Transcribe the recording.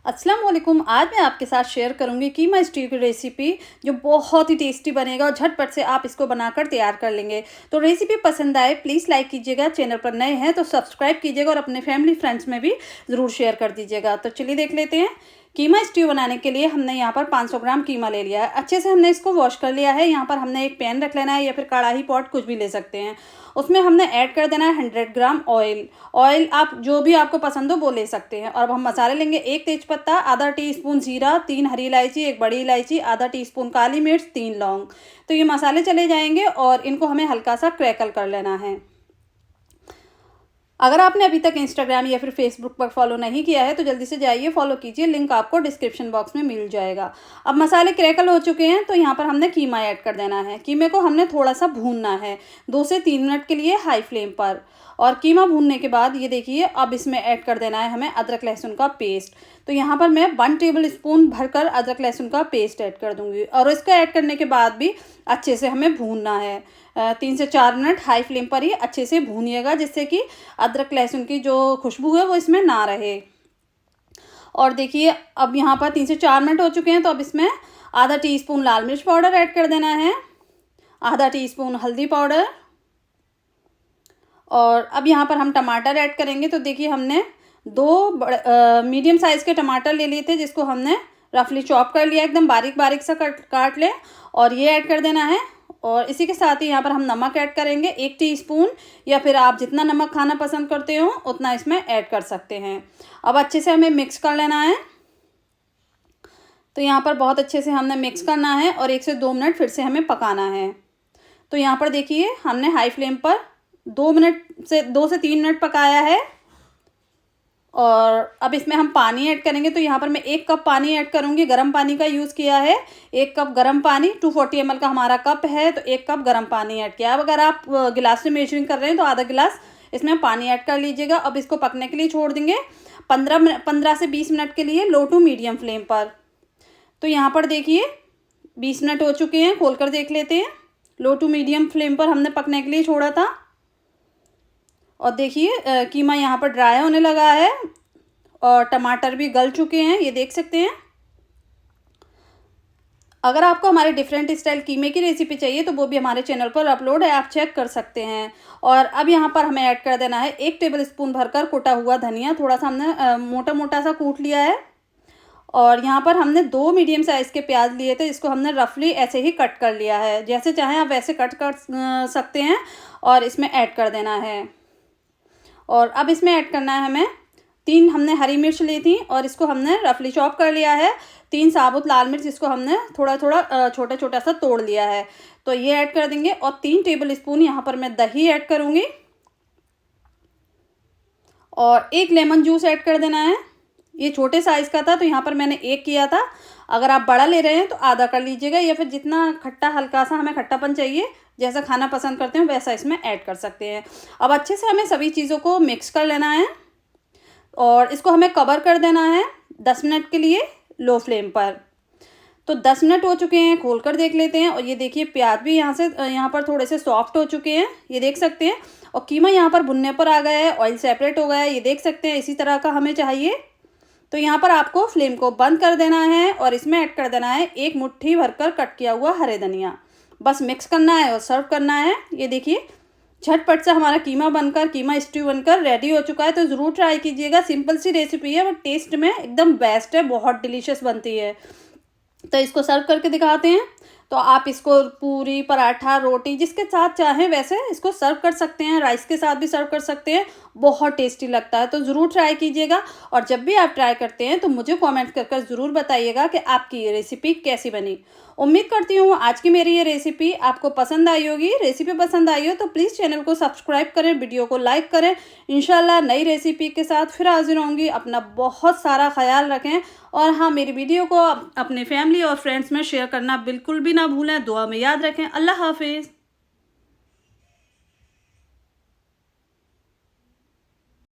अस्सलाम वालेकुम। आज मैं आपके साथ शेयर करूंगी कीमा स्टीव की रेसिपी, जो बहुत ही टेस्टी बनेगा और झटपट से आप इसको बनाकर तैयार कर लेंगे। तो रेसिपी पसंद आए प्लीज़ लाइक कीजिएगा, चैनल पर नए हैं तो सब्सक्राइब कीजिएगा और अपने फैमिली फ्रेंड्स में भी ज़रूर शेयर कर दीजिएगा। तो चलिए देख लेते हैं। कीमा स्टीव बनाने के लिए हमने यहाँ पर 500 ग्राम कीमा ले लिया है। अच्छे से हमने इसको वॉश कर लिया है। यहाँ पर हमने एक पैन रख लेना है या फिर कढ़ाई पॉट कुछ भी ले सकते हैं। उसमें हमने ऐड कर देना है 100 ग्राम ऑयल। ऑयल आप जो भी आपको पसंद हो वो ले सकते हैं। और अब हम मसाले लेंगे, 1 तेज़पत्ता, आधा टीस्पून जीरा, 3 हरी इलायची, 1 बड़ी इलायची, आधा टीस्पून काली मिर्च, 3 लौंग। तो ये मसाले चले जाएंगे और इनको हमें हल्का सा क्रैकल कर लेना है। अगर आपने अभी तक इंस्टाग्राम या फिर फेसबुक पर फॉलो नहीं किया है तो जल्दी से जाइए, फॉलो कीजिए, लिंक आपको डिस्क्रिप्शन बॉक्स में मिल जाएगा। अब मसाले क्रैकल हो चुके हैं तो यहाँ पर हमने कीमा ऐड कर देना है। कीमे को हमने थोड़ा सा भूनना है 2 से 3 मिनट के लिए हाई फ्लेम पर। और कीमा भूनने के बाद ये देखिए, अब इसमें ऐड कर देना है हमें अदरक लहसुन का पेस्ट। तो यहाँ पर मैं 1 टेबल स्पून भरकर अदरक लहसुन का पेस्ट ऐड कर दूँगी और इसको ऐड करने के बाद भी अच्छे से हमें भूनना है। 3 से 4 मिनट हाई फ्लेम पर ही अच्छे से भूनिएगा, जिससे कि अदरक लहसुन की जो खुशबू है वो इसमें ना रहे। और देखिए, अब यहाँ पर 3 से 4 मिनट हो चुके हैं तो अब इसमें आधा टीस्पून लाल मिर्च पाउडर ऐड कर देना है, आधा टीस्पून हल्दी पाउडर। और अब यहाँ पर हम टमाटर ऐड करेंगे। तो देखिए, हमने 2 मीडियम साइज़ के टमाटर ले लिए थे, जिसको हमने रफली चॉप कर लिया, एकदम बारीक बारीक सा काट लें और ये ऐड कर देना है। और इसी के साथ ही यहाँ पर हम नमक ऐड करेंगे 1 टीस्पून, या फिर आप जितना नमक खाना पसंद करते हो उतना इसमें ऐड कर सकते हैं। अब अच्छे से हमें मिक्स कर लेना है। तो यहाँ पर बहुत अच्छे से हमने मिक्स करना है और 1 से 2 मिनट फिर से हमें पकाना है। तो यहाँ पर देखिए, हमने हाई फ्लेम पर 2 से 3 मिनट पकाया है। और अब इसमें हम पानी ऐड करेंगे। तो यहाँ पर मैं 1 कप पानी ऐड करूँगी, गर्म पानी का यूज़ किया है। 1 कप गर्म पानी, 240 ml का हमारा कप है तो 1 कप गर्म पानी ऐड किया। अब अगर आप गिलास से मेजरिंग कर रहे हैं तो आधा गिलास इसमें पानी ऐड कर लीजिएगा। अब इसको पकने के लिए छोड़ देंगे 15 से 20 मिनट के लिए, लो टू मीडियम फ्लेम पर। तो यहाँ पर देखिए 20 मिनट हो चुके हैं, खोल कर देख लेते हैं। लो टू मीडियम फ्लेम पर हमने पकने के लिए छोड़ा था। और देखिए, कीमा यहाँ पर ड्राई होने लगा है और टमाटर भी गल चुके हैं, ये देख सकते हैं। अगर आपको हमारे डिफरेंट स्टाइल कीमे की रेसिपी चाहिए तो वो भी हमारे चैनल पर अपलोड है, आप चेक कर सकते हैं। और अब यहाँ पर हमें ऐड कर देना है 1 टेबल स्पून भरकर कुटा हुआ धनिया। थोड़ा सा हमने मोटा मोटा सा कूट लिया है। और यहाँ पर हमने 2 मीडियम साइज़ के प्याज लिए थे, इसको हमने रफली ऐसे ही कट कर लिया है। जैसे चाहें आप वैसे कट कर सकते हैं और इसमें ऐड कर देना है। और अब इसमें ऐड करना है हमें 3 हमने हरी मिर्च ली थी और इसको हमने रफली चॉप कर लिया है। 3 साबुत लाल मिर्च, इसको हमने थोड़ा थोड़ा छोटा छोटा सा तोड़ लिया है, तो ये ऐड कर देंगे। और 3 टेबल स्पून यहाँ पर मैं दही ऐड करूँगी और 1 लेमन जूस ऐड कर देना है। ये छोटे साइज़ का था तो यहाँ पर मैंने 1 किया था। अगर आप बड़ा ले रहे हैं तो आधा कर लीजिएगा, या फिर जितना खट्टा, हल्का सा हमें खट्टापन चाहिए, जैसा खाना पसंद करते हैं वैसा इसमें ऐड कर सकते हैं। अब अच्छे से हमें सभी चीज़ों को मिक्स कर लेना है और इसको हमें कवर कर देना है 10 मिनट के लिए, लो फ्लेम पर। तो 10 मिनट हो चुके हैं, खोल कर देख लेते हैं। और ये देखिए, प्याज भी यहाँ पर थोड़े से सॉफ्ट हो चुके हैं, ये देख सकते हैं। और कीमा यहाँ पर भुनने पर आ गया है, ऑयल सेपरेट हो गया है, ये देख सकते हैं। इसी तरह का हमें चाहिए। तो यहाँ पर आपको फ्लेम को बंद कर देना है और इसमें ऐड कर देना है 1 मुट्ठी भरकर कट किया हुआ हरे धनिया। बस मिक्स करना है और सर्व करना है। ये देखिए, झटपट से हमारा कीमा स्ट्यू बनकर रेडी हो चुका है। तो ज़रूर ट्राई कीजिएगा, सिंपल सी रेसिपी है बट टेस्ट में एकदम बेस्ट है, बहुत डिलीशियस बनती है। तो इसको सर्व करके दिखाते हैं। तो आप इसको पूरी, पराठा, रोटी जिसके साथ चाहें वैसे इसको सर्व कर सकते हैं, राइस के साथ भी सर्व कर सकते हैं, बहुत टेस्टी लगता है। तो ज़रूर ट्राई कीजिएगा और जब भी आप ट्राई करते हैं तो मुझे कमेंट कर ज़रूर बताइएगा कि आपकी ये रेसिपी कैसी बनी। उम्मीद करती हूँ आज की मेरी ये रेसिपी आपको पसंद आई होगी। रेसिपी पसंद आई हो तो प्लीज़ चैनल को सब्सक्राइब करें, वीडियो को लाइक करें। इंशाल्लाह नई रेसिपी के साथ फिर हाजिर होंगी। अपना बहुत सारा ख्याल रखें और हाँ, मेरी वीडियो को अपने फैमिली और फ्रेंड्स में शेयर करना बिल्कुल भी ना भूलें। दुआ में याद रखें। अल्लाह हाफिज़।